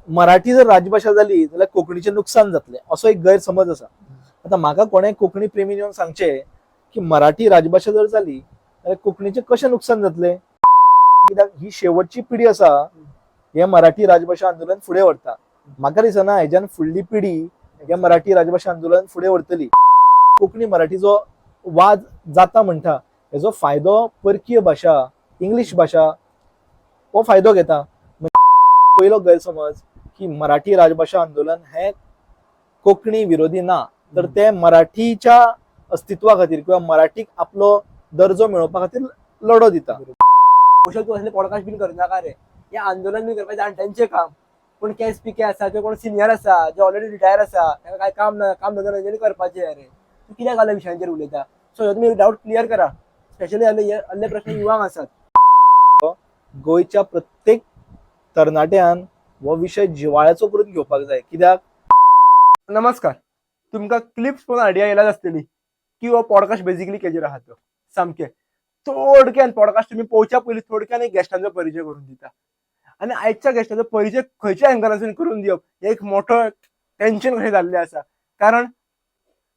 मराठी जर राजभाषा झाली जाल्यार कोंकणीचे नुकसान जातले असो एक गैरसमज आसा. आता म्हाका कोणें कोंकणी प्रेमी येवन सांगचे की मराठी राजभाषा जर जाली जाल्यार कोंकणीचे कशें नुकसान जातले. कित्याक ही शेवटची पिढी आसा हे मराठी राजभाषा आंदोलन फुडें व्हरता. म्हाका दिसना हेज्यान फुडली पिढी हे मराठी राजभाषा आंदोलन फुडें व्हरतली. कोंकणी मराठीचो वाद जाता म्हणटा हेजो फायदो परकीय भाषा इंग्लीश भाषा हो फायदो घेता. पयलो गैरसमज की मराठी राजभाषा आंदोलन हे कोंकणी विरोधी ना, तर ते मराठीच्या अस्तित्वा खातीर किंवा मराठीक आपलो दर्जो मेळोवपा खातीर लढो दिता. कुशल तू असले पॉडकास्ट बीन करनाका रे. हे आंदोलन बीन करपाचें जाणट्यांचें काम. पण केस पी के आसा किंवा कोण सिनियर आसा जे ऑलरेडी रिटायर आसा ताका काय काम ना, काम धंदो ना करपाचें रे. तू कित्याक आल्या विशयांचेर उलयता. सो ह्यो तुमी डावट क्लियर करा. स्पेशली असले प्रश्न युवांक आसात. गोंयच्या प्रत्येक तरणाट्यान हो विशय जिव्हाळ्याचो करून घेवपाक जाय. कित्याक नमस्कार. तुमकां क्लिप्स पळोवन आयडिया येयलाच आसतली की हो पॉडकास्ट बेजिकली केजेर आहा तो. सामकें थोडक्यान पॉडकास्ट तुमी पळोवच्या पयलीं थोडक्यान एक गेस्टांचो परिचय करून दिता. आनी आयच्या गेस्टाचो परिचय खंयच्या एंगलांतल्यान करून दिवप हे एक मोठो टेन्शन कशें जाल्लें आसा. कारण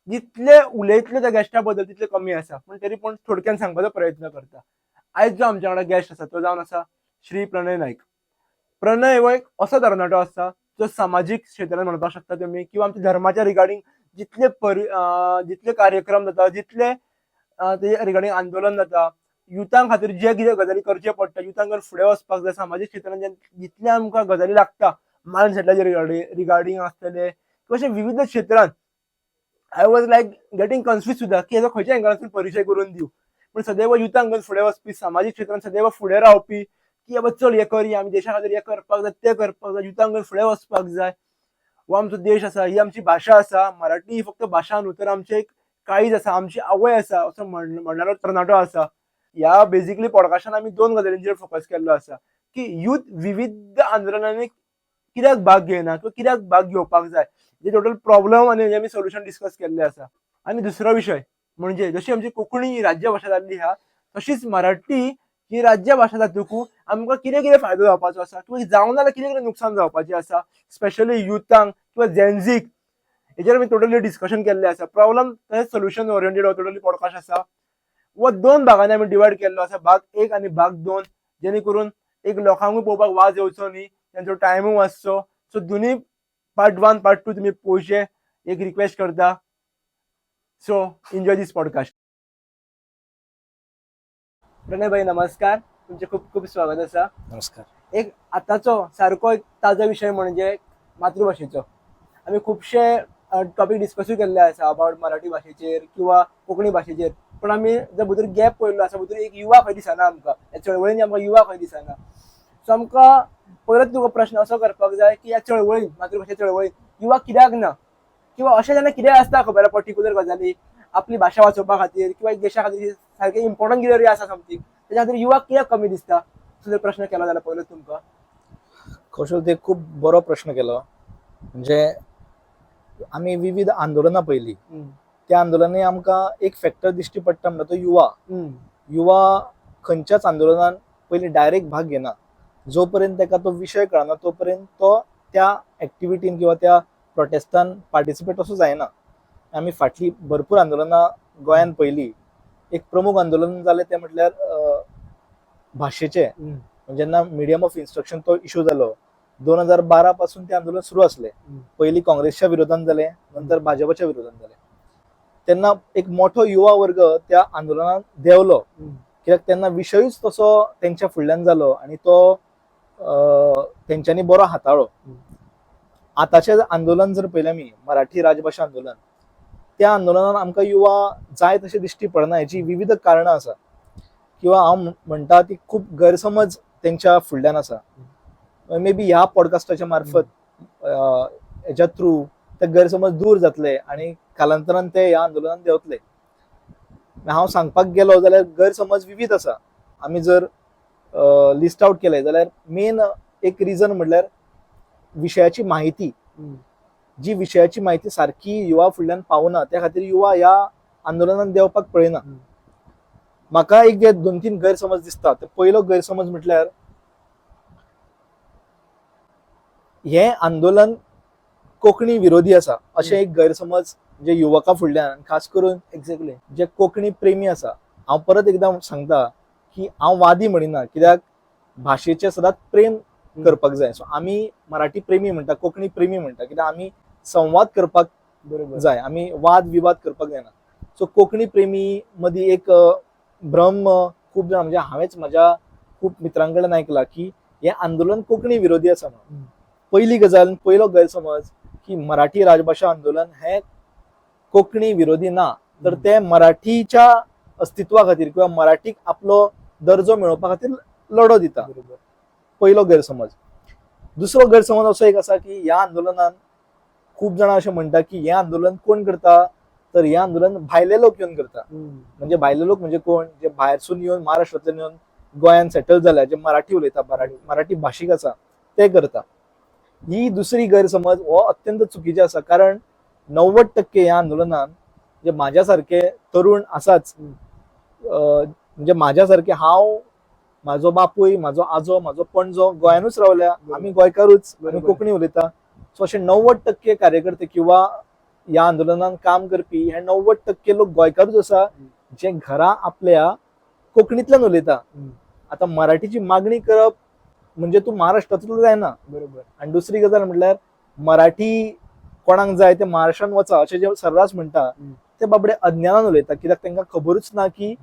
जितले उलयतले त्या गेस्टा बद्दल तितले कमी आसा. पूण तरी पूण थोडक्यान सांगपाचो प्रयत्न करता. आयज जो आमच्या वांगडा गेस्ट आसा तो जावन आसा श्री प्रणय नायक. प्रणय हो एक असो तरणाटो आसा जो सामाजीक क्षेत्रांत म्हणपाक शकता तुमी किंवा आमच्या धर्माच्या रिगार्डींग जितले कार्यक्रम जाता जितले ते रिगार्डींग आंदोलन जाता युथां खातीर जे कितें गजाली करचे पडटा युथांक फुडें वचपाक जाय सामाजीक क्षेत्रांत जितले आमकां गजाली लागता मायंड सेटलाचे रिगार्डींग आसतले किंवा अशे विविध क्षेत्रांत I was like getting confuse सुद्दां की हेजो खंयच्या एंगलांतून परिचय करून दिवं. पूण सदैव युथांक फुडें वचपी सामाजीक क्षेत्रांत सदैव फुडें रावपी की बाबा चल हे करया आमी देशा खातीर हे करपाक जाय ते करपाक जाय युथांक फुडें वचपाक जाय. हो आमचो देश आसा ही आमची भाशा आसा. मराठी ही फक्त भाशा न्हू तर आमचें एक काळीज आसा आमची आवय आसा असो म्हणणारो तरणाटो आसा. ह्या बेजिकली पॉडकास्टान आमी दोन गजालींचेर फोकस केल्लो आसा की यूथ विविध आंदोलनांनी कित्याक भाग घेयना किंवा कित्याक भाग घेवपाक जाय जे टोटल प्रॉब्लम आनी आमी सोल्युशन डिस्कस केल्ले आसा. आनी दुसरो विशय म्हणजे जशी आमची कोंकणी ही राज्य भाशा जाल्ली आहा तशीच मराठी ही राज्य भाशा जातकू आमकां कितें कितें फायदो जावपाचो आसा किंवा जावं जाल्यार कितें कितें नुकसान जावपाचें आसा स्पेशली युथांक किंवा जेनझीक हेजेर आमी टोटली डिस्कशन केल्लें आसा. प्रॉब्लम तशेंच सोल्युशन ओरिएंटेड हो टोटली पॉडकास्ट आसा. व दोन भागांनी आमी डिवायड केल्लो आसा भाग 1 आनी भाग 2 जेणे करून एक लोकांकूय पळोवपाक वाज येवचो न्ही तांचो टायमूय वाचचो. सो दोनी पार्ट 1 पार्ट 2 तुमी पळोवचे एक रिक्वेस्ट करता. सो एन्जॉय दीस पॉडकास्ट. प्रणय भाई नमस्कार. तुमचे खूप खूप स्वागत आसा. नमस्कार. एक आताचो सारको एक ताजो विशय म्हणजे मातृभाशेचो. आमी खुबशे टॉपिक डिस्कसूय केल्ले आसा अबाउट मराठी भाशेचेर किंवा कोंकणी भाशेचेर. पण आमी जर भितर गॅप पळयल्लो आसा भितर एक युवा खंय दिसना आमकां ह्या चळवळींनी आमकां युवा खंय दिसना. सो आमकां परत तुका प्रश्न असो करपाक जाय की ह्या चळवळीन मातृभाशा चळवळीन युवा कित्याक ना किंवा अशें जाल्यार कितें आसता खबर पर्टिक्युलर गजाली आपली भाशा वाचोवपा खातीर किंवा एक देशा खातीर सारकें इम्पॉर्टंट कितें आसा समथींग तेच्या खातीर युवा कित्याक कमी दिसता. सो जर प्रश्न केलो जाल्यार पयलो तुमकां कौशल ते खूप बरो प्रश्न केलो. म्हणजे आमी विविध आंदोलनां पळयलीं त्या आंदोलनांनी आमकां एक फॅक्टर दिश्टी पडटा म्हणटा तो युवा खंयच्याच आंदोलनान पयलीं डायरेक्ट भाग घेना. जो पर्यंत ताका तो विशय कळना तो पर्यंत तो त्या एक्टिविटीन किंवा त्या प्रोटेस्टान पार्टिसिपेट असो जायना. आमी फाटलीं भरपूर आंदोलनां गोंयान पळयलीं. एक प्रमुख आंदोलन जालें तें म्हटल्यार भाशेचें. जेन्ना मिडियम ऑफ इन्स्ट्रक्शन तो इश्यू जालो 2012 पासून ते आंदोलन सुरू आसलें. पयलीं काँग्रेसच्या विरोधान जालें नंतर भाजपाच्या विरोधान जालें. तेन्ना एक मोठो युवा वर्ग त्या आंदोलनात देंवलो कित्याक तेन्ना विशयूच तसो तेंच्या फुडल्यान जालो आनी तो तेंच्यांनी बरो हाताळ्ळो. आतांचें आंदोलन जर पळयलें आमी मराठी राजभाशा आंदोलन त्या आंदोलनान आमकां युवा जाय तशें दिश्टी पडना. हेची विविध कारणां आसा किंवा हांव म्हणटा ती खूब गैरसमज तेंच्या फुडल्यान आसा. मे बी ह्या पॉडकास्टाच्या मार्फत हेच्या थ्रू ते गैरसमज दूर जातले आनी कालांतरान ते ह्या आंदोलनान देंवतले. हांव सांगपाक गेलो जाल्यार गैरसमज विविध आसा. आमी जर लिस्ट आउट केले जाल्यार मेन एक रिजन म्हटल्यार विशयाची माहिती. जी विशयाची माहिती सारकी युवा फुडल्यान पावना त्या खातीर युवा ह्या आंदोलनान देंवपाक पळयना. म्हाका एक जे 2-3 गैरसमज दिसता. पयलो गैरसमज म्हटल्यार हे आंदोलन कोंकणी विरोधी आसा अशें एक गैरसमज जे युवकां फुडल्यान खास करून एक्झॅक्टली. जे कोंकणी प्रेमी आसा. हांव परत एकदां सांगता की हांव वादी म्हणिना, कित्याक भाशेचे सदांच प्रेम करपाक जाय. सो आमी मराठी प्रेमी म्हणटा, कोंकणी प्रेमी म्हणटा, कित्याक आमी संवाद करपाक बरोबर. जाय, आमी वाद विवाद करपाक जायना. सो कोंकणी प्रेमी मदीं एक भ्रम खूब जाण, म्हणजे हांवेंच म्हाज्या खूब मित्रां कडल्यान आयकलां की हें आंदोलन कोंकणी विरोधी आसा म्हणून. पहिली गजाल, पयलो गैरसमज की मराठी राजभाषा आंदोलन हें कोंकणी विरोधी ना, तर ते मराठीच्या अस्तित्वा खातीर किंवा मराठीक आपलो दर्जो मेळोवपा खातीर लढो दिता. बरोबर. पहिलो गैरसमज. दुसरो गैरसमज असो एक आसा की ह्या आंदोलनान खूब जाणां अशें म्हणटा की हें आंदोलन कोण करता, तर हें आंदोलन भायले लोक येवन करता. म्हणजे भायले लोक म्हणजे कोण, जे भायरसून येवन महाराष्ट्रांतल्यान येवन गोंयान सेटल जाल्या, जे मराठी उलयता, मराठी भाशीक आसा ते करता. ही दुसरी गैरसमज हो अत्यंत चुकीचे आसा. कारण 90% ह्या आंदोलनान जे म्हाज्या सारखे तरुण आसाच, म्हणजे म्हाज्या सारखे, हांव, म्हाजो बापूय, म्हाजो आजो, म्हाजो पणजो गोंयानूच रावल्या, आमी गोंयकारूच, आमी कोंकणी उलयता. सो अशे 90% कार्यकर्ते किंवा ह्या आंदोलनान काम करपी हे 90% लोक गोंयकारूच आसा, जे घरा आपल्या कोंकणीतल्यान उलयता. आता मराठीची मागणी करप म्हणजे तूं महाराष्ट्रांतलो जायना. बरोबर. आणि दुसरी गजाल म्हटल्यार मराठी कोणाक जाय ते महाराष्ट्रान वचा अशें जे सर्रास म्हणटा ते बाबडे अज्ञानान उलयता. कित्याक तांकां खबरूच ना की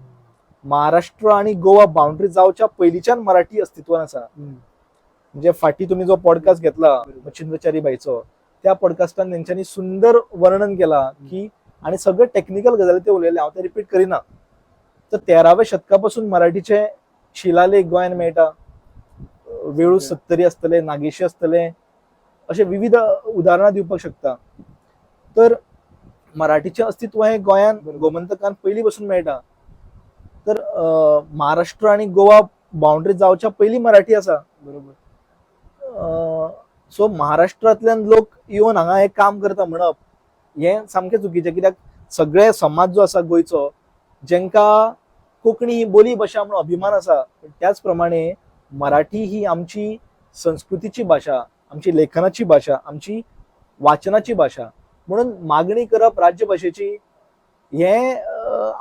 महाराष्ट्र आणि गोवा बाउंड्री जावच्या पयलींच्यान मराठी अस्तित्वान आसा. म्हणजे फाटीं तुमी जो पॉडकास्ट घेतला मच्छिंद्रचारी बाईचो, त्या पॉडकास्टान तेंच्यांनी सुंदर वर्णन केला की, आणि सगळे टेक्निकल गजाली ते उलयले, हांव ते रिपीट करिना. तर 13व्या शतकापासून मराठीचे शिलालेख गोंयान मेळटा. वेळू सत्तरी आसतले, नागेशी आसतले, अशे विविध उदाहरणां दिवपाक शकता. तर मराठीचें अस्तित्व हे गोंयान गोमंतकान पयलीं पासून मेळटा. तर महाराष्ट्र आणि गोवा बाउंड्री जावच्या पयलीं मराठी आसा. बरोबर. सो महाराष्ट्रांतल्यान लोक येवन हांगा हे काम करता म्हणप हे सामकें चुकीचें. कित्याक सगळे समाज जो आसा गोंयचो, जेंकां कोंकणी ही बोली भाशा म्हणून अभिमान आसा, त्याच प्रमाणे मराठी ही आमची संस्कृतीची भाशा, आमची लेखनाची भाशा, आमची वाचनाची भाशा म्हणून मागणी करप राज्य भाशेची हे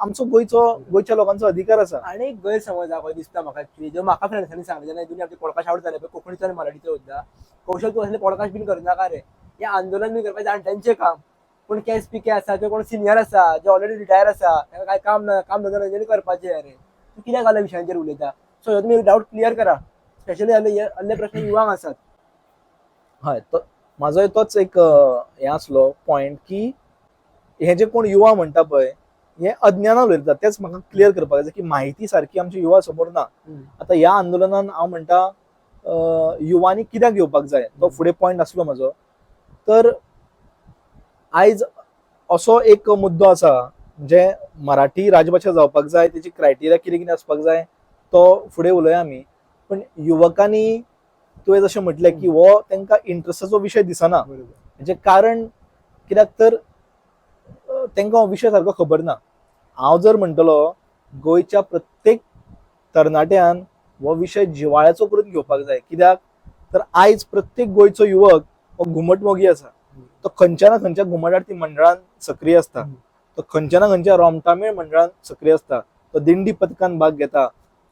आमचो गोंयच्या लोकांचो अधिकार आसा. आणि एक गैरसमज हा दिसता म्हाका ऍक्च्युली, जो म्हाका फ्रेंड्सांनी सांगले, जेन्ना दोनी आमचे पॉडकास्ट आवड जाले पळय कोंकणीचो आनी मराठीचो सुद्दां, कौशल तूं असले पॉडकास्ट बीन करना का रे, हे आंदोलन बी करपाचें जाणट्यांचें काम. कोण केस पिके आसा किंवा कोण सिनियर आसा, जे ऑलरेडी रिटायर आसा, तांकां काय काम ना, काम धंदो ना, करपाचें रे, तूं कित्याक असल्या विशयांचेर उलयता. सो तुमी डाऊट क्लियर करा, स्पेशली असले प्रश्न युवांक आसात. हय, म्हाजो तोच एक हे आसलो पॉयंट की हे जे कोण युवा म्हणटा पळय हे अज्ञानान उलयता, तेच म्हाका क्लियर करपाक जाय की माहिती सारखी आमच्या युवा समोर ना. आता ह्या आंदोलनान हांव म्हणटा युवांनी कित्याक येवपाक जाय, तो फुडें पॉयंट आसलो म्हाजो. तर आयज असो एक मुद्दो आसा जे मराठी राजभाषा जावपाक जाय, तेची क्रायटेरिया कितें कितें आसपाक जाय तो फुडें उलया आमी. पण युवकांनी तुवें जशें म्हटलें की हो तांकां इंट्रस्टाचो विशय दिसना. म्हणजे कारण कित्याक तर तांकां हो विशय सारको खबर ना. हांव जर म्हणटलो गोंयच्या प्रत्येक तरणाट्यान हो विशय जिवाळ्याचो करून घेवपाक जाय. कित्याक तर आयज प्रत्येक गोंयचो युवक हो घुमटमोगी आसा. तो खंयच्या ना खंयच्या घुमट आरती मंडळान सक्रीय आसता, तो खंयच्या ना खंयच्या रोमटामेळ मंडळान सक्रीय आसता, तो दिंडी पथकान भाग घेता,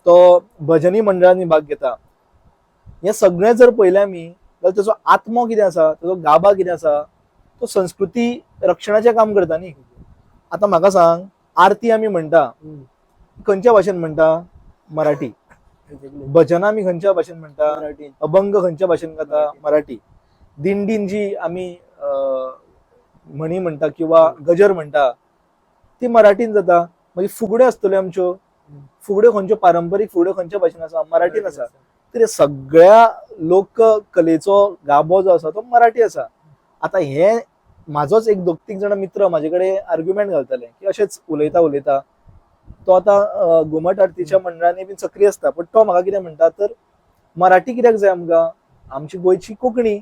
तो भजनी मंडळांनी भाग घेता. हे सगळें जर पळयलें आमी जाल्यार तेजो आत्मो कितें आसा, तेजो गाभा कितें आसा, तो संस्कृती रक्षणाचें काम करता न्ही. आतां म्हाका सांग, आरती आमी म्हणटा खंयच्या भाशेन म्हणटा, मराठी. भजनां आमी खंयच्या भाशेन म्हणटा, मराठी. अभंग खंयच्या भाशेन गाता, मराठी. दिंडीन जी आमी म्हणी म्हणटा किंवा गजर म्हणटा ती मराठीन जाता. मागीर फुगड्यो आसतल्यो आमच्यो, फुगड्यो खंयच्यो पारंपारीक फुगड्यो खंयच्या भाशेन आसा, मराठीन आसा. तर सगळ्या लोककलेचो गाभो जो आसा तो मराठी आसा. आता हे म्हाजोच एक दोग-तीग जाण मित्र म्हाजे कडेन आर्ग्युमेंट घालताले की अशेंच उलयता तो आतां घुमट आरतीच्या मंडळांनी बीन सक्रीय आसता, पण तो म्हाका कितें म्हणटा, तर मराठी कित्याक जाय आमकां, आमची गोंयची कोंकणी.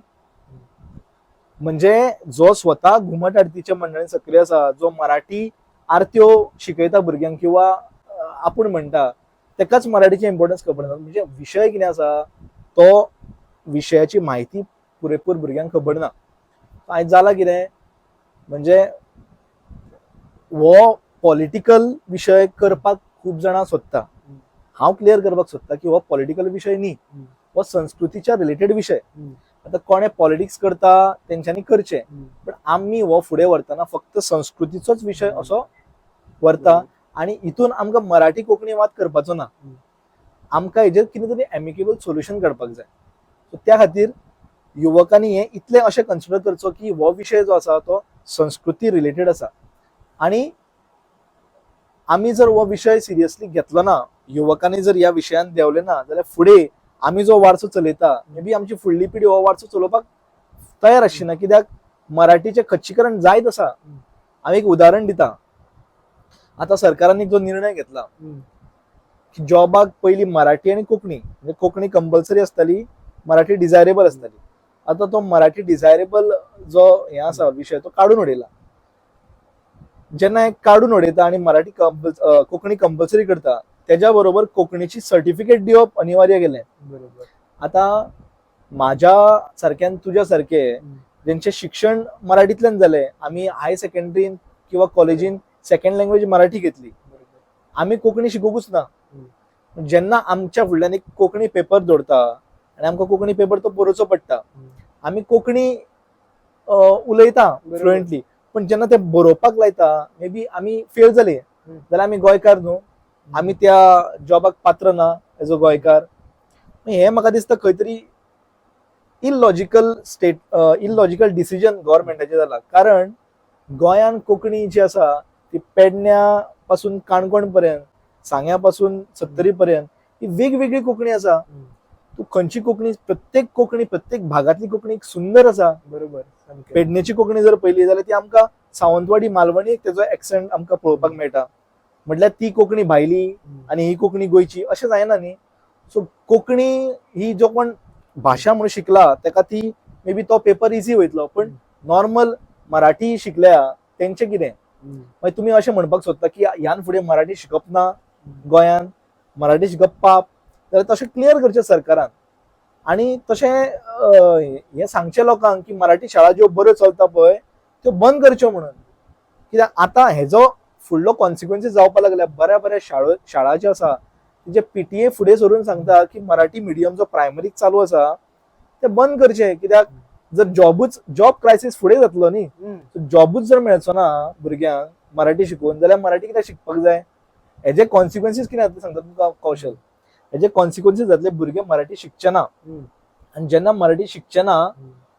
म्हणजे जो स्वता घुमट आरतीच्या मंडळांनी सक्रीय आसा, जो मराठी आरत्यो शिकयता भुरग्यांक किंवा आपूण म्हणटा, तेकाच मराठीचे इम्पॉर्टन्स खबर ना. म्हणजे विशय कितें आसा, तो विशयाची म्हायती पुरेपूर भुरग्यांक खबर ना. आयज जाला कितें म्हणजे हो पॉलिटिकल विशय करपाक खूब जाणां सोदता. हांव क्लियर करपाक सोदता की हो पॉलिटिकल विशय न्ही, हो संस्कृतीच्या रिलेटेड विशय. आता कोणे पॉलिटिक्स करता तेंच्यांनी करचे, पण आमी हो फुडें व्हरतना फक्त संस्कृतीचोच विशय असो व्हरता आणि हितून आमकां मराठी कोंकणी वाद करपाचो ना. आमकां हेजेर कितें तरी एमिकेबल सोल्युशन काडपाक जाय. सो त्या खातीर युवकांनी हे इतले अशें कन्सिडर करचो की हो विशय जो आसा तो संस्कृती रिलेटेड आसा आणि आमी जर हो विशय सिरियसली घेतलो ना, युवकांनी जर ह्या विशयान देंवले ना, जाल्यार फुडें आमी जो वारसो चलयता मे बी आमची फुडली पिढी हो वारसो चलोवपाक तयार आसची. कित्याक मराठीचें खच्चीकरण जायत आसा. हांव एक उदाहरण दिता. आता सरकारान जो निर्णय घेतला की जॉबाक पयलीं मराठी आनी कोंकणी म्हणजे कोंकणी कंपल्सरी आसताली, मराठी डिझायरेबल आसताली. आता तो मराठी डिझायरेबल जो हे आसा विशय तो काडून उडयला. जेन्ना एक काडून उडयता आणि मराठी कोंकणी कंपल्सरी करता त्याच्या बरोबर कोंकणीची सर्टिफिकेट दिवप अनिवार्य केलें. बरोबर. आता माझ्या सारक्यान तुझ्या सारखे ज्यांचे शिक्षण मराठीतल्यान जाले, आम्ही हाय सेकंडरीन किंवा कॉलेजीन सेकंड लँग्वेज मराठी घेतली, आम्ही कोंकणी शिकूंकूच ना. जेन्ना आमच्या फुडल्यान एक कोंकणी पेपर दवरता आणि आमकां कोंकणी पेपर तो बरोवचो पडटा, आमी कोंकणी उलयता फ्लुएंटली, पण जेन्ना ते बरोवपाक लायता मे बी आमी फेल जाले जाल्यार आमी गोंयकार न्हू, आमी त्या जॉबाक पात्र ना एज अ गोंयकार. हे म्हाका दिसता खंय तरी इलॉजिकल डिसिजन गव्हर्नमेंटाचे जाला. कारण गोंयान कोंकणी जी आसा ती पेडण्या पासून काणकोण पर्यंत, सांग्या पासून सत्तरी पर्यंत ही वेगवेगळी कोंकणी आसा. तू खंयची कोंकणी, प्रत्येक भागातली कोंकणी सुंदर आसा. बरोबर. पेडणेची कोंकणी जर पयली जाल्यार ती आमकां सावंतवाडी मालवणी तेजो एक्सेंट आमकां पळोवपाक मेळटा. म्हटल्यार ती कोंकणी भायली आणि ही कोंकणी गोंयची अशें जायना न्ही. सो कोंकणी ही जो कोण भाषा म्हणून शिकला तेका ती मे बी तो पेपर इझी वयतलो, पण नॉर्मल मराठी शिकल्या तेंचे कितें. मागीर तुमी अशें म्हणपाक सोदता की ह्यान फुडें मराठी शिकप ना गोंयान, मराठी शिकप पाप, जाल्यार तशें क्लियर करचें सरकारान. आणि तशें हे सांगचे लोकांक की मराठी शाळा ज्यो बऱ्यो चलता पळय त्यो बंद करच्यो म्हणून. कित्याक आतां हेजो फुडलो कॉन्सिक्वन्सीस जावपाक लागल्या. बऱ्या बऱ्या शाळा ज्यो आसा जे पीटीए फुडें सरून सांगता की मराठी मिडियम जो प्रायमरीक चालू आसा ते बंद करचे. कित्याक जर जॉब क्रायसीस फुडें जातलो न्ही, जॉबूच जर मेळचो ना भुरग्यांक मराठी शिकून, जाल्यार मराठी कित्याक शिकपाक जाय. हेजे कॉन्सिक्वन्सीस कितें जाता सांगता तुमकां कौशल. हेजे कॉन्सिक्वन्सीस जातले भुरगे मराठी शिकचे ना, आनी जेन्ना मराठी शिकचे ना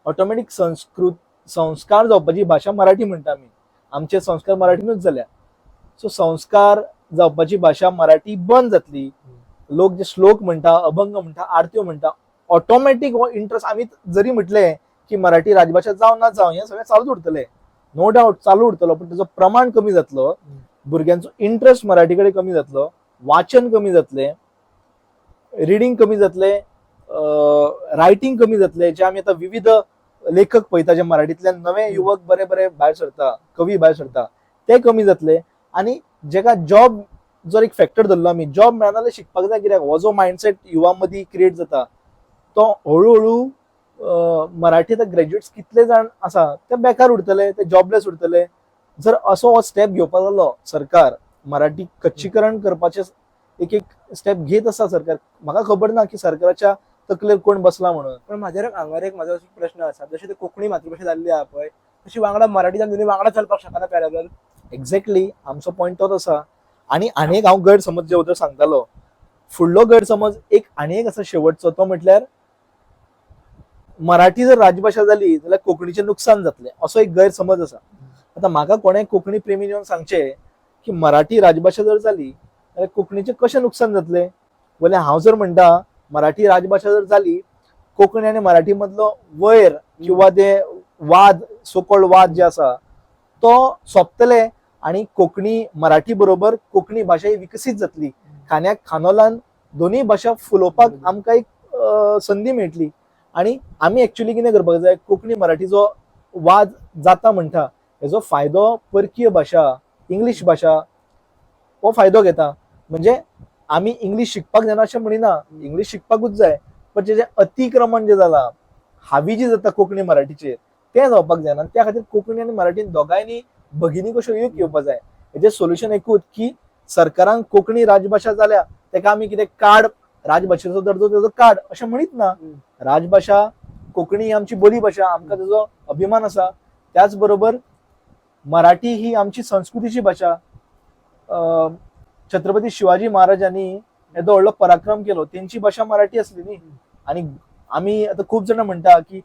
ऑटोमॅटीक संस्कार जावपाची भाशा मराठी म्हणटा आमी. आमचे संस्कार मराठीनूच जाल्या. सो संस्कार जावपाची भाशा मराठी बंद जातली. लोक जे श्लोक म्हणटा, अभंग म्हणटा, आरत्यो म्हणटा, ऑटोमॅटीक हो इंटरेस्ट आमी जरी म्हटले की मराठी राजभाषा जावं ना जावं हे सगळें चालूच उरतले, नो डाऊट चालू उरतलो, पण तेजो प्रमाण कमी जातलो, भुरग्यांचो इंटरेस्ट मराठी कडेन कमी जातलो, वाचन कमी जातले, रिडिंग कमी जातले, रायटिंग कमी जातले. जे आमी आतां विविध लेखक पळयता जे मराठींतल्यान नवे युवक बरे बरे भायर सरता, कवी भायर सरता, ते कमी जातले. आणि जेका जॉब जर एक फॅक्टर धरलो आमी, जॉब मेळना जाल्यार शिकपाक जाय. कित्याक हो जो मायंडसेट युवा मदीं क्रिएट जाता तो हळू मराठी ग्रॅज्युएट्स कितले जाण आसा ते बेकार उरतले, ते जॉबलेस उरतले. जर असो हो स्टेप घेवपाक लागलो सरकार, मराठी कच्चीकरण करपाचे एक एक स्टेप घेत आसा सरकार, म्हाका खबर ना की सरकाराच्या तकलेर कोण बसला म्हणून. पण म्हाजेर हांगार एक म्हाजो प्रश्न आसा, जशी ती कोंकणी मातृभाषा जाल्ली आहा पळय तशी वांगडा मराठीच्यान दोनी वांगडा चलपाक शकना पॅरलल. एक्झॅक्टली आमचो पॉयंट तोच आसा. आणि एक हांव गैरसमज जे उतर सांगतालो, फुडलो गैरसमज आनी एक आसा शेवटचो, तो म्हटल्यार मराठी जर राजभाषा जाली जाल्यार कोंकणीचें नुकसान जातलें असो एक गैरसमज आसा. आता म्हाका कोणें कोंकणी प्रेमी येवन सांगचे की मराठी राजभाषा जर जाली जाल्यार कोंकणीचें कशें नुकसान जातलें. जाल्यार हांव जर म्हणटा मराठी राजभाषा जर जाली, कोंकणी आनी मराठी मदलो वयर किंवा ते वाद, सोकॉल्ड वाद जे आसा तो सोंपतले आणि कोंकणी मराठी बरोबर कोंकणी भाशा ही विकसीत जातली. खांद्याक खांदो लावन दोनूय भाशा फुलोवपाक आमकां एक संदी मेळटली. आणि आमी एक्चुअली कितें करपाक जाय, कोंकणी मराठी जो वाद जाता म्हणटा हेजो फायदो परकीय भाशा, इंग्लीश भाशा हो फायदो घेता. म्हणजे आमी इंग्लीश शिकपाक जायना अशें म्हणिना, इंग्लीश शिकपाकूच जाय, पण जें अतिक्रमण जें जालां हावी जी जाता कोंकणी मराठीचेर तें जावपाक जायना. त्या खातीर कोंकणी आनी मराठीन दोगांयनी भगिनी कश्यो एक येवपाक जाय. हेजें सोल्युशन एकूच की सरकारान कोंकणी राजभाषा जाल्या तेका आमी कितें काड राजभाशेचो दर्जो तेजो काड अशें म्हणीत ना. राजभाषा कोंकणी ही आमची बोली भाशा, आमकां तेजो अभिमान आसा. त्याच बरोबर मराठी ही आमची संस्कृतीची भाषा. छत्रपती शिवाजी महाराजांनी येदो व्हडलो पराक्रम केलो, तेंची भाषा मराठी असली न्ही. आणि आमी आतां खूब जाणां म्हणटा की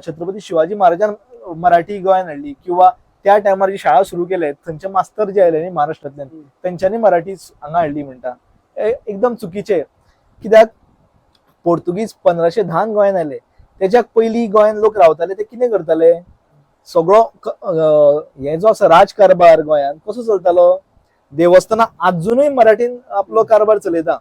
छत्रपती शिवाजी महाराजान मराठी गोंयान हाडली किंवा त्या टायमार जी शाळा सुरू केले थंयचे मास्तर जे आयले न्ही महाराष्ट्रांतल्यान तेंच्यांनी मराठी हांगा हाडली म्हणटा. एकदम चुकीचे. कित्याक पोर्तुगीज 1510 गोंयान आयले. तेच्या पयलीं गोंयान लोक रावताले ते कितें करताले, सगळो हे जो आसा राजकारभार गोंयान कसो चलतालो, देवस्थानां आजूनय मराठीन आपलो कारभार चलयता.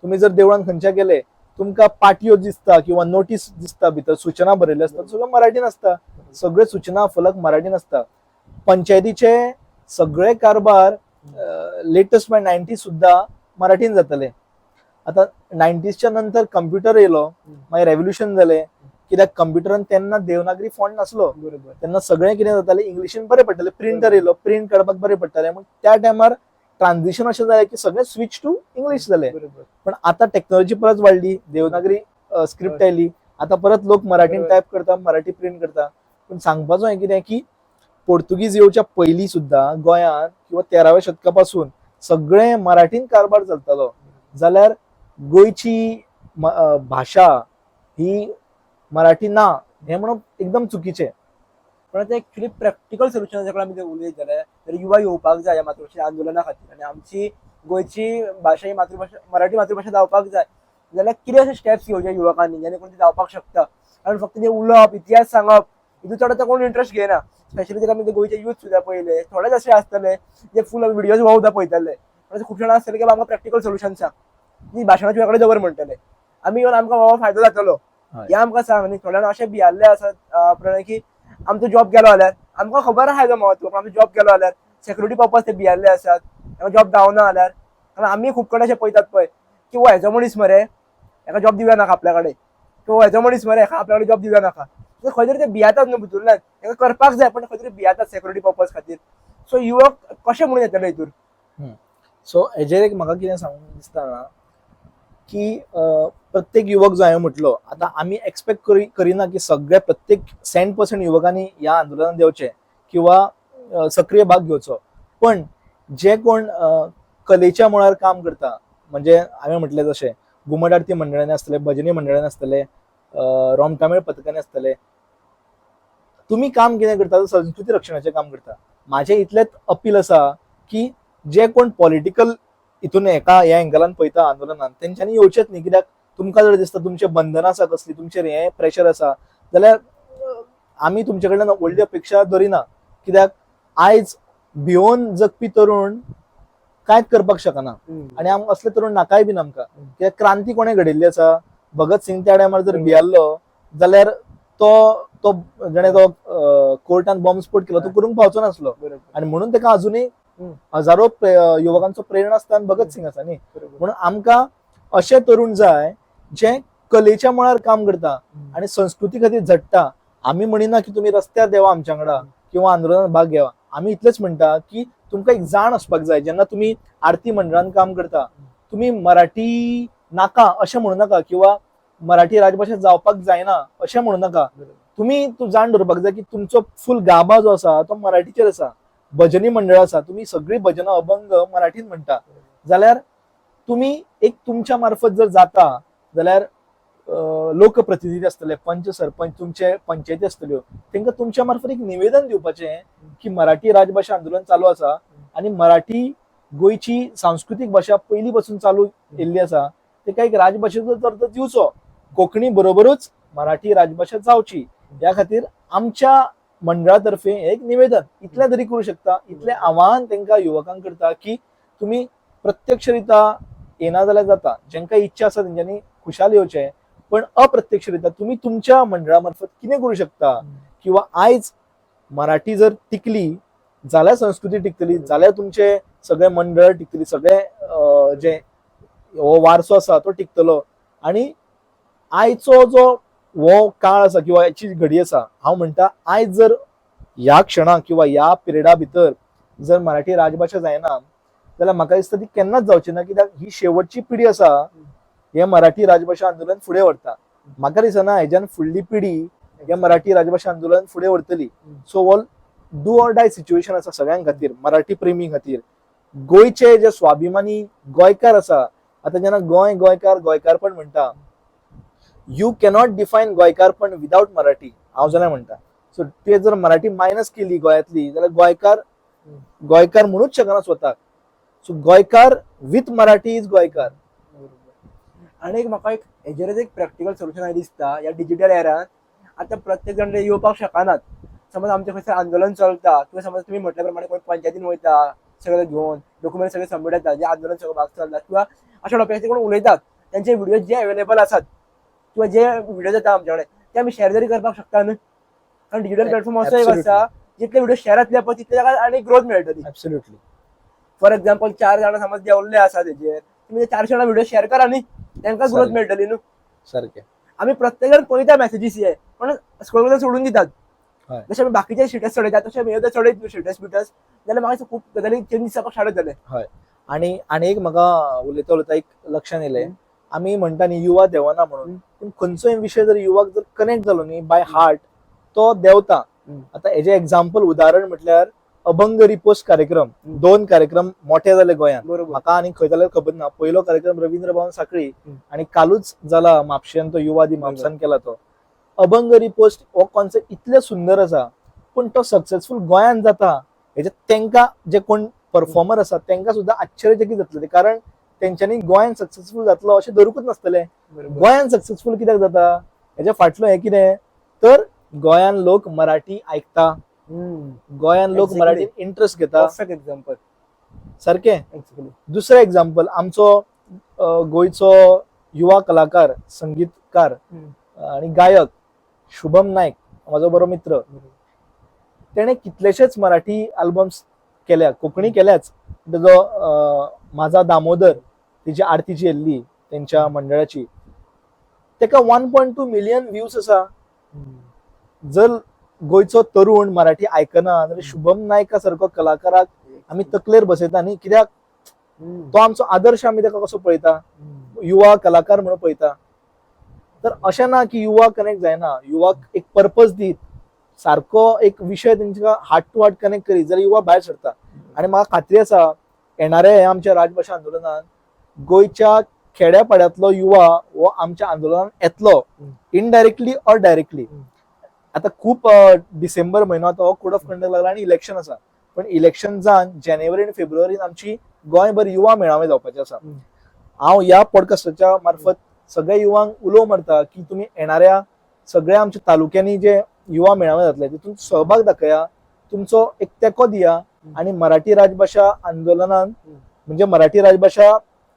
तुम्ही जर देवळान खंयच्या गेले तुमकां पाटयो दिसता किंवा नोटीस दिसता, भितर सूचना बरयल्यो आसता, सगळ्यो मराठीन आसता. सगळे सूचना फलक मराठीन आसता. पंचायतीचे सगळे कारभार लेटेस्ट बाय 90s सुद्धा मराठीन जातले. आता 90sच्या नंतर कंप्युटर येयलो, मागीर रेव्होल्युशन जालें. कित्याक कंप्युटरान तेन्ना देवनागरी फॉन्ट नासलो, तेन्ना सगळें कितें जातालें इंग्लिशीन बरें पडटालें. प्रिंटर येयलो, प्रिंट काडपाक बरें पडटालें. मग त्या टायमार ट्रान्झिशन अशें जालें की सगळें स्विच टू इंग्लिश जालें. पण आता टेक्नॉलॉजी परत वाडली, देवनागरी स्क्रिप्ट आयली, आता परत लोक मराठीन टायप करता, मराठी प्रिंट करता. पण सांगपाचो हें कितें की पोर्तुगीज येवच्या पयलीं सुद्धा गोंयान किंवा 13व्या शतका पासून सगळें मराठीन कारभार चलतालो. जाल्यार गोंयची भाषा ही मराठी ना हें म्हणप एकदम चुकीचें. पण आता एक्चुअली प्रॅक्टिकल सोल्युशन जेका आमी उलयत जाल्यार युवा येवपाक जाय ह्या मातृभाषा आंदोलना खातीर आनी आमची गोंयची भाशा ही मातृभाषा मराठी मातृभाषा जावपाक जाय जाल्यार कितें अशे स्टेप्स घेवचे युवकांनी जेणे करून ती जावपाक शकता. कारण फक्त ते उलोवप इतिहास सांगप हितून चड आतां कोण इंट्रस्ट घेयना. स्पेशली जर आमी गोंयचे यूथ सुद्दां पळयले थोडेच अशे आसतले जे फूल व्हिडियोज सुद्दां पळयताले. पण खूब जाणां आसतले की आमकां प्रॅक्टिकल सोल्युशन सांग, ती भाशणाची वेगळे दवर म्हणटले. आमी येवन आमकां बाबा फायदो जातलो हे आमकां सांग. आनी थोड्यां अशे भियाल्ले आसात प्रणय की आमचो जॉब गेलो जाल्यार आमकां खबर आहा हेजो महत्व, पण आमचो जॉब गेलो जाल्यार सेक्युरिटी पर्पज ते भियाल्ले आसात. जॉब गावना जाल्यार कारण आमी खूब कडेन अशें पळयतात पळय की हो हेजो मनीस मरे हेका जॉब दिवया नाका आपल्या कडेन, किंवा हेजो मनीस मरे हेका आपल्या कडेन जॉब दिवया नाका. खंय तरी ते भियातात न्हू भितरल्यान, हेका करपाक जाय पण खंय तरी भियातात सेक्युरिटी पर्पज खातीर. सो युवक कशें म्हणून येतले हितूर. सो हेजेर एक म्हाका कितें सांगूंक दिसता ना की प्रत्येक युवक जो हांवें म्हटलो आता आमी एक्सपेक्ट करिना की सगळे प्रत्येक 100% युवकांनी ह्या आंदोलनात येवचे किंवा सक्रिय भाग घेवचो. पण जे कोण कलेच्या मळार काम करता, म्हणजे हांवें म्हटलें जशें घुमट आरती मंडळांनी आसतले, भजनी मंडळांनी आसतले, रोमटामेळ पथकांनी आसतले, तुम्ही काम कितें करता तर संस्कृती रक्षणाचें काम करता. म्हाजें इतलेंच अपील आसा की जे कोण पॉलिटिकल हितून ह्या एंगलान पळयता आंदोलनात तेंच्यांनी येवचेच न्ही. कित्याक तुमकां जर दिसता तुमचे बंधनां आसा कसली, तुमचेर हें प्रेशर आसा जाल्यार आमी तुमचे कडल्यान व्हडली अपेक्षा धरिना. कित्याक आयज भिवून जगपी तरुण कांयच करपाक शकना आनी असले तरुण नाकाय बीन आमकां. कित्याक क्रांती कोणें घडयल्ली आसा, भगत सिंग त्या टायमार जर भियाल्लो जाल्यार तो जेणे तो कोर्टान बॉम्ब स्फोट केलो तो करूंक पावचो नासलो. आनी म्हणून तेका अजुनूय हजारो युवकांचो प्रेरणा स्थान भगत सिंग आसा न्ही. म्हणून आमकां अशे तरुण जाय जे कलेच्या मळार काम करता आनी संस्कृती खातीर झडटा. आमी म्हणिना की तुमी रस्त्यार देवा आमच्या वांगडा किंवा आंदोलनात भाग घेवा. आमी इतलेंच म्हणटा की तुमकां एक जाण आसपाक जाय जेन्ना तुमी आरती मंडळान काम करता. तुमी मराठी नाका अशें म्हणू नाका किंवा मराठी राजभाशा जावपाक जायना अशें म्हणू नाका. तुमी जाण दवरपाक जाय की तुमचो फूल गाभा जो आसा तो मराठीचेर आसा. भजनी मंडळ आसा, तुमी सगळी भजनां अभंग मराठीन म्हणटा जाल्यार तुमी एक तुमच्या मार्फत जर जाता जाल्यार लोकप्रतिनिधी आसतले, पंच सरपंच, तुमचे पंचायती आसतल्यो, तांकां तुमच्या मार्फत एक निवेदन दिवपाचें की मराठी राजभाशा आंदोलन चालू आसा आनी मराठी गोंयची सांस्कृतीक भाशा पयलीं पासून चालू येयल्ली आसा. ताका एक राजभाशेचो दर्जो दिवचो. कोंकणी बरोबरूच मराठी राजभाशा जावची ह्या खातीर आमच्या मंडळातर्फे एक निवेदन इतलें तरी करूं शकता. इतलें आव्हान तांकां युवकांक करता की तुमी प्रत्यक्षरित्या येना जाल्यार जाता, जेंकां इच्छा आसा तेंच्यांनी खुशाल येवचें. पण अप्रत्यक्षरित्या तुमी तुमच्या मंडळा मार्फत कितें करूं शकता किंवा आयज मराठी जर टिकली जाल्यार संस्कृती टिकतली, जाल्यार तुमचे सगळे मंडळ टिकतली, सगळे जे हो वारसो आसा तो टिकतलो. आनी आयचो जो हो काळ आसा किंवा याची घडी आसा, हांव म्हणटा आयज जर ह्या क्षणाक किंवा ह्या पिरियडा भितर जर मराठी राजभाषा जायना जाल्यार म्हाका दिसता ती केन्नाच जावची ना, कित्याक ही शेवटची पिढी आसा हे मराठी राजभाषा आंदोलन फुडें व्हरता. म्हाका दिसना हेज्यान फुडली पिढी हे मराठी राजभाषा आंदोलन फुडें व्हरतली. सो हो डू ऑर डाय सिच्युएशन आसा सगळ्यां खातीर, मराठी प्रेमी खातीर. गोंयचे जे स्वाभिमानी गोंयकार आसा, आता जेन्ना गोंयकार गोंयकारपण म्हणटा, यू कॅनॉट डिफायन गोंयकारपण विदाउट मराठी, हांव जाल्यार म्हणटा. सो ते जर मराठी मायनस केली गोंयांतली जाल्यार गोंयकार म्हणूच शकना स्वताक. सो गोंयकार विथ मराठी इज गोंयकार. आणि एक म्हाका एक हेजेरच एक प्रॅक्टिकल सोल्युशन दिसता या डिजिटल एरान. आता प्रत्येक जण येवपाक शकनात. समज आमच्या खंयसर आंदोलन चलता किंवा समज तुम्ही म्हटल्या प्रमाणे कोण पंचायतीन वयता सगळे घेऊन डॉक्युमेंट सगळे सबमिट येतात, जे आंदोलन सगळं भाग चलता किंवा अशा टॉपिकाचेर कोण उलयतात त्यांचे व्हिडिओ जे अवेलेबल आसात किंवा जे व्हिडिओ जाता आमच्या कडेन ते आमी शेअर जरी करपाक शकता न्हू. कारण डिजिटल प्लॅटफॉर्म असो एक आसा जितले व्हिडिओ शेअर जातले पळय तितले ताका आनी ग्रोथ मेळटली. ऍब्सोल्युटली. फॉर एक्झाम्पल 4 जाणां समज देंवल्ले आसा तेजेर, तुम्ही 400 जाणां व्हिडिओ शेअर करा न्ही, तांकां ग्रोथ मेळटली न्हू. सारकें. आमी प्रत्येक जण पळयता मेसेजीस हे, पण स्क्रोल करून सोडून दितात. हय. जशे आमी बाकीचे स्टेटस चडयतात तशे आमी चडयत स्टेटस बिटस जाल्यार म्हाका खूब गजाली चेंज दिसपाक स्टार्ट जाले. हय. आणि एक म्हाका उलयता एक लक्षात येयलें, आमी म्हणटा न्ही युवा देवना म्हणून, पूण खंयचोय विशय जर युवाक जर कनेक्ट जालो न्ही बाय हार्ट तो देंवता. आता हेजे एक्झाम्पल उदाहरण म्हटल्यार अभंग रिपोस्ट कार्यक्रम, 2 कार्यक्रम मोठे जाले गोंयांत. बरोबर. म्हाका आनी खंय जाल्यार खबर ना. पयलो कार्यक्रम रवींद्र भवन सांखळी आणि कालूच जाला म्हापशेन तो युवा दिन म्हापसान केला तो. अभंग रिपोस्ट हो कॉन्सेप्ट इतले सुंदर आसा, पण तो सक्सेसफुल गोंयांत जाता हेजे तेंकां जे कोण परफॉर्मर आसा तेंकां सुद्दां आश्चर्यचकित जातलें, कारण तेंच्यांनी गोंयांत सक्सेसफुल जातलो अशें धरुकूच नासतलें. गोंयांत सक्सेसफुल कित्याक जाता हेजे फाटलो हें कितें तर गोंयांत लोक मराठी आयकता, गोंयांत लोक मराठीन इंटरेस्ट घेता. एक्झाम्पल सारकें. दुसरें एक्झाम्पल आमचो गोंयचो युवा कलाकार, संगीतकार आणि गायक शुभम नायक, माझो बरो मित्र. तेणे कितलेशेच मराठी अल्बम्स केल्या, कोंकणी केल्याच. तेजो माझा दामोदर तिची आरतीची येल्ली तेंच्या मंडळाची, तेका 1.2 मिलियन व्ह्यूज आसा. जर गोंयचो तरुण मराठी आयकना जाल्यार शुभम नायका सारको कलाकाराक आमी तकलेर बसयता न्ही, कित्याक तो आमचो आदर्श. आमी ताका कसो पळयता, युवा कलाकार म्हणून पळयता. तर अशें ना की युवा कनेक्ट जायना, युवाक एक पर्पज दीत, सारको एक विशय तेंच्या हार्ट टू हार्ट कनेक्ट करीत जाल्यार युवा भायर सरता. आणि म्हाका खात्री आसा येणाऱ्या ह्या आमच्या राजभाषा आंदोलनात गोंयच्या खेड्यापाड्यांतलो युवा हो आमच्या आंदोलनात येतलो, इनडायरेक्टली ऑर डायरेक्टली. आता खूप डिसेंबर म्हयनो तो कोड ऑफ कंडक्ट लागला आणि इलेक्शन आसा, पण इलेक्शन जावन जानेवारी आणि फेब्रुवारीन आमची गोंयभर युवा मेळावे जावपाचे आसा. हांव ह्या पॉडकास्टाच्या मार्फत सगळ्या युवांक उलो मारता की तुमी येणाऱ्या सगळ्या आमच्या तालुक्यांनी जे युवा मेळावे जातले तितून सहभाग दाखया, तुमचो एक तेंको दिया आणि मराठी राजभाषा आंदोलनान म्हणजे मराठी राजभाषा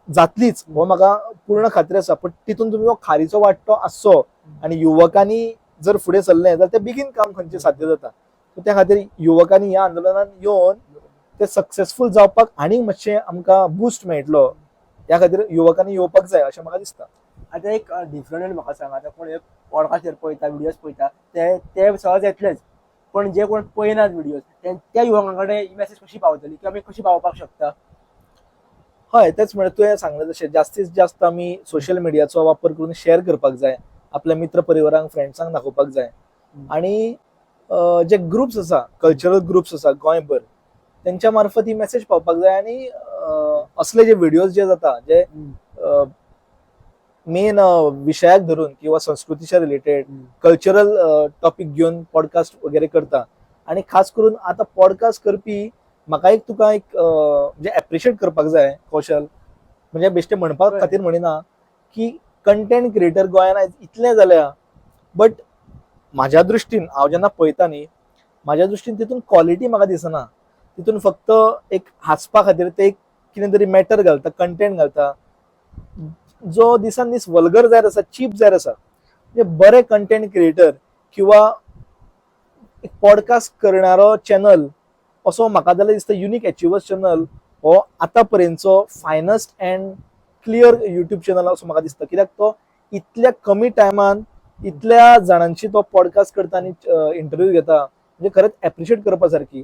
जातलीच हो म्हाका पूर्ण खात्री आसा. पण तितून तुमी खारीचो वांटो आसचो आणि युवकांनी जर फुडें सरलें जाल्यार ते बेगीन काम खंयचें साध्य जाता. सो त्या खातीर युवकांनी ह्या आंदोलनान येवन ते सक्सेसफुल जावपाक आनीक मातशें आमकां बूस्ट मेळटलो. त्या खातीर युवकांनी येवपाक जाय अशें म्हाका दिसता. आता एक डिफरंट म्हाका सांग, आता कोण एक पॉडकास्टर पळयता, व्हिडिओज पळयता, ते सहज येतलेच, पण जे कोण पळयनात व्हिडिओज त्या युवकां कडेन ही मेसेज कशी पावतली किंवा आमी कशी पावोवपाक शकता? हय, तेच म्हणजे तुवें सांगलें तशें जास्तीत जास्त आमी सोशल मिडियाचो वापर करून शेअर करपाक जाय, आपल्या मित्र परिवारांक फ्रेंड्सांक दाखोवपाक जाय. आणि जे ग्रुप्स आसा, कल्चरल ग्रुप्स आसा गोंयभर, तेंच्या मार्फत ही मेसेज पावपाक जाय. आणि असले जे व्हिडिओज जे जाता जे मेन विशयाक धरून किंवा संस्कृतीच्या रिलेटेड कल्चरल टॉपिक घेऊन पॉडकास्ट वगैरे करता. आणि खास करून आता पॉडकास्ट करपी म्हाका एक तुका एक म्हणजे एप्रिशिएट करपाक जाय कौशल, म्हणजे बेश्टे म्हणपाक खातीर म्हणिना की कंटेंट क्रिएटर गोंयांत आयज इतले जाल्या, बट म्हाज्या दृश्टीन हांव जेन्ना पळयता न्ही, म्हाज्या दृश्टीन तितून क्वॉलिटी म्हाका दिसना. तितून फक्त एक हांसपा खातीर ते एक कितें तरी मॅटर घालता, कंटेंट घालता, जो दिसान दीस वल्गर जायत आसा, चीप जायत आसा. म्हणजे बरे कंटेंट क्रिएटर किंवा एक पॉडकास्ट करणारो चॅनल असो म्हाका जाल्यार दिसता युनिक अचिवर्स चॅनल हो आतां पर्यंतचो फायनस्ट अँड क्लियर युट्यूब चॅनल असो म्हाका दिसता. कित्याक तो इतल्या कमी टायमान इतल्या जाणांची तो पॉडकास्ट करता आणि इंटरव्यू घेता म्हणजे खरंच एप्रिशिएट करपा सारखी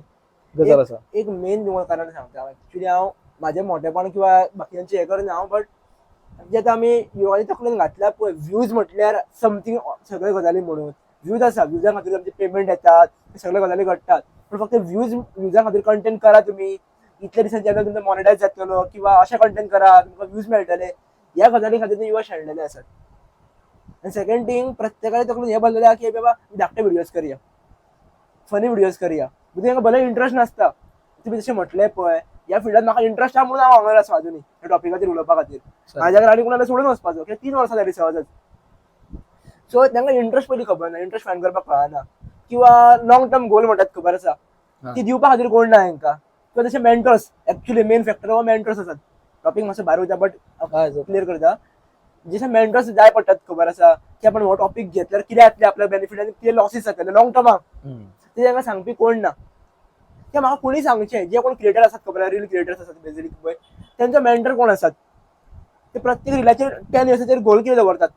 गजाल आसा. एक मेन तुम्हाला कारण सांगता ऍक्च्युली हांव माझे मोठेपण किंवा बाकीच्यांचे हे करून हांव बट जे आतां आमी युवानी तकलेन घातल्या पळय व्ह्यूज म्हटल्यार समथींग सगळे गजाली म्हणून व्ह्यूज आसा व्ह्यूजा खातीर आमचे पेमेंट येतात सगळे गजाली घडटात पण फक्त व्ह्यूजा खातीर कंटेंट करा तुमी इतल्या दिसांनी चॅनल तुमचो मॉनिटायज जातलो किंवा अशें कंटेंट करा तुमकां व्ह्यूज मेळटले ह्या गजाली खातीर युवा शेणलेले आसात. आनी सेकंड थिंग प्रत्येकाने तकलेन हे बसलेलें आहा की बाबा धाकटे व्हिडिओज करया फनी व्हिडिओज करया म्हणजे तांकां भले इंट्रस्ट नासता तुमी जशें म्हटलें पळय ह्या फिल्डात म्हाका इंट्रस्ट आहा म्हणून हांव हांगर आसा अजुनी ह्या टॉपिकाचेर उलोवपा खातीर माझ्या घरा आनी कोणाला सोडून वचपाचो कित्याक 3 वर्सां जाली सहजच. सो तांकां इंट्रस्ट पयलीं खबर ना इंट्रस्ट फायंड करपाक कळना किंवा लॉंग टर्म गोल म्हणटात खबर आसा ती दिवपा खातीर कोण ना हांकां किंवा तशे मेंटर्स एक्चुअली मेन फॅक्टर हो मेंटर्स आसात. टॉपिक मातसो भायर वयता बट क्लियर करता जशे मेंटर्स जाय पडटात खबर आसा की आपण हो टॉपिक घेतल्यार कितें जातलें आपल्या बेनिफीट आनी कितें लॉसीस जातले लॉंग टर्माक ते तांकां सांगपी कोण ना. ते म्हाका कोणी सांगचें जे कोण क्रिएटर आसात खबर रील क्रिएटर्स आसात बेजिकली पळय तेंचो मेंटर कोण आसात ते प्रत्येक रिलाचेर 10 इयर्साचेर गोल कितें दवरतात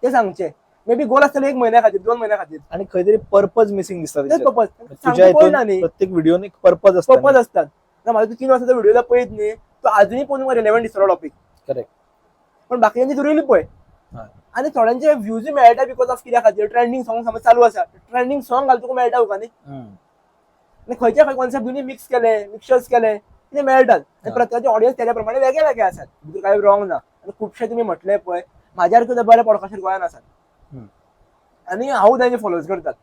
ते सांगचे मे बी गोल आसतले 1 म्हयन्या खातीर 2 म्हयन्या खातीर आणि खंय पर्पज मिसिंग दिसता तेच तेचेर. पर्पज तुझ्या सांगपी कोण ना हितून न्ही प्रत्येक व्हिडिओन एक पर्पज असता पर्पज असतात. माझा 3 वर्साचा व्हिडिओ पळयत न्ही तो अजूनही पण रिलेव्हंट दिसलो टॉपिक करेक्ट पण बाकीच्यांची रील पळय आणि थोड्यांचे व्ह्यूज मेळटा बिकॉज ऑफ कित्या खातीर ट्रेंडिंग सॉंग समज चालू आसा ट्रेंडिंग सॉंग घाल तुका मेळटा उका न्ही आनी खंयचे खंय कॉन्सेप्ट दोनी मिक्स केले मिक्सर्स केले कितें मेळटात आनी प्रत्येकाचे ऑडियन्स तेच्या प्रमाणे वेगळे वेगळे आसात भितर कांय रॉंग ना आनी खुबशे तुमी म्हटले पळय म्हाज्यार सुद्दां बरे पॉडकास्टर गोंयान आसात आनी हांव तांचे फॉलोज करतात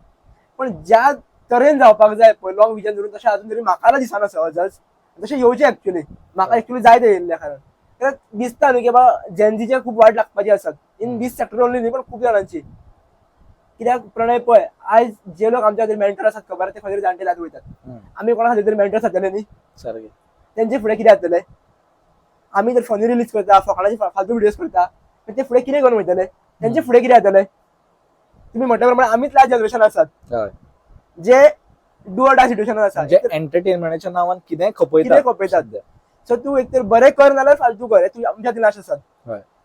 पण ज्या तरेन जावपाक जाय पळय लॉंग विजन धरून तशें अजून तरी म्हाका दिसना सहजच तशें येवचें एक्चुअली म्हाका एक्चुअली जाय ते येयल्ल्या कारण कित्याक दिसता न्ही की बाबा जेनजीचे खूब वाट लागपाची आसात इन दीस सेक्टर ओन्ली न्ही पण खूब जाणांची कित्याक प्रणय पळय आयज जे लोक आमच्या खातीर मेंटर आसात खबर ते खंय जाणटे जात वयतात आमी कोणा खातीर तरी मेंटर जातले न्ही सारकें तेंचे फुडें कितें जातले आमी जर फनी रिलीज करता फकाणाचे फालतू व्हिडिओज करता ते फुडें कितें करून वयतले तेंचे फुडें कितें जातले तुम्ही म्हटल्या प्रमाणे आमीच लास्ट जनरेशन आसात जे डू ऑर डाय सिच्युएशन आसा जे एंटरटेनमेंटाच्या नावान कितें कितें खपयतात सो तू एक तर बरें कर नाल्यार फालतू कर तू आमच्या खातीर लास्ट आसात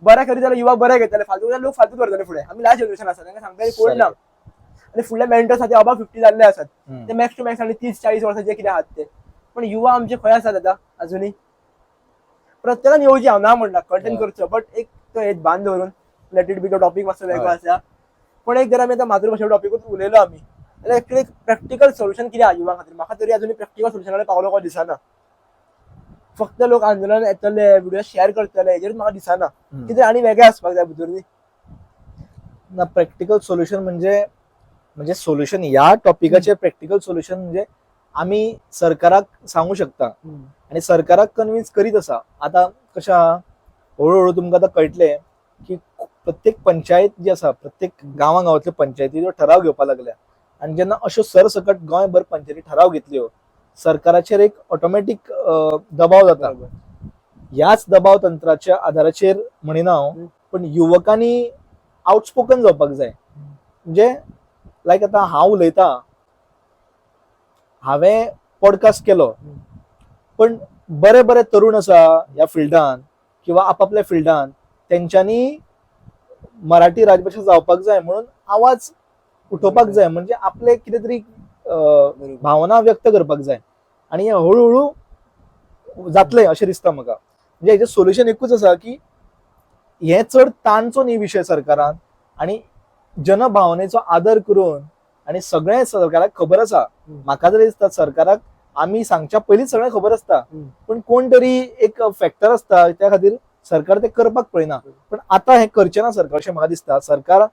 बरें करी जाल्यार युवा बरें घेतले फालतू जाल्यार लोक फालतू करतले फुडें आमी लास्ट जनरेशन आसा तांकां सांगता कोण ना आनी फुडले मेंटर्स आसा ते अबाव 50 जाल्ले आसात ते मॅक्स टू मॅक्स आनी 30-40 वर्सां जे कितें आहात ते पण युवा आमचे खंय आसात आतां अजुनी प्रत्येकान येवचें हांव ना म्हणटा कंटेंट करचो बट एक तो हेच बांद धरून लेट इट बी तो टॉपिक मातसो वेगळो आसा पण एक जर आमी आतां मातृभाशेचो टॉपिकूच उलयलो आमी जाल्यार एक्चुअली एक प्रॅक्टिकल सोल्युशन कितें आहा युवा खातीर म्हाका तरी अजून प्रॅक्टिकल सोल्युशनाकडे पावलो को दिसना. फक्त लोक आंदोलन येतले व्हिडिओ शेअर करतले हेजेर म्हाका दिसना कितें आनी वेगळें आसपाक जाय भितर न्ही ना. प्रॅक्टिकल सोल्युशन म्हणजे सोल्युशन ह्या टॉपिकाचे प्रॅक्टिकल सोल्युशन म्हणजे आम्ही सरकाराक सांगू शकता आणि सरकाराक कन्विन्स करीत आसा. आता कशा हळूहळू तुमकां आतां कळटले की प्रत्येक पंचायत जी आसा प्रत्येक गांवांतले पंचायतीचो ठराव घेवपाक लागल्या आणि जेन्ना अश्यो सरसकट गोंयभर पंचायती ठराव घेतल्यो सरकाराचेर एक ऑटोमॅटीक दबाव जाता. ह्याच दबाव तंत्राच्या आधाराचेर म्हणिना हांव पण युवकांनी आउटस्पोकन जावपाक जाय. म्हणजे लायक आतां हांव उलयता हांवें पॉडकास्ट केलो पण बरे बरे तरुण आसा ह्या फिल्डान किंवा आपापल्या फिल्डान तेंच्यांनी मराठी राजभाषा जावपाक जाय म्हणून आवाज उठोवपाक जाय म्हणजे आपले कितें तरी भावना व्यक्त करपाक जाय आणि हे हळूहळू जातले अशें दिसता म्हाका. म्हणजे हेजें सोल्युशन एकूच आसा की हे चड ताणचो न्ही विशय सरकारान आणि जनभावनेचो आदर करून आणि सगळें सरकाराक खबर आसा. म्हाका तरी दिसता सरकाराक आमी सांगच्या पयलींच सगळें खबर आसता पण कोण तरी एक फॅक्टर आसता त्या खातीर सरकार ते करपाक पळयना. पण आतां हें करचें ना सरकार अशें म्हाका दिसता. सरकार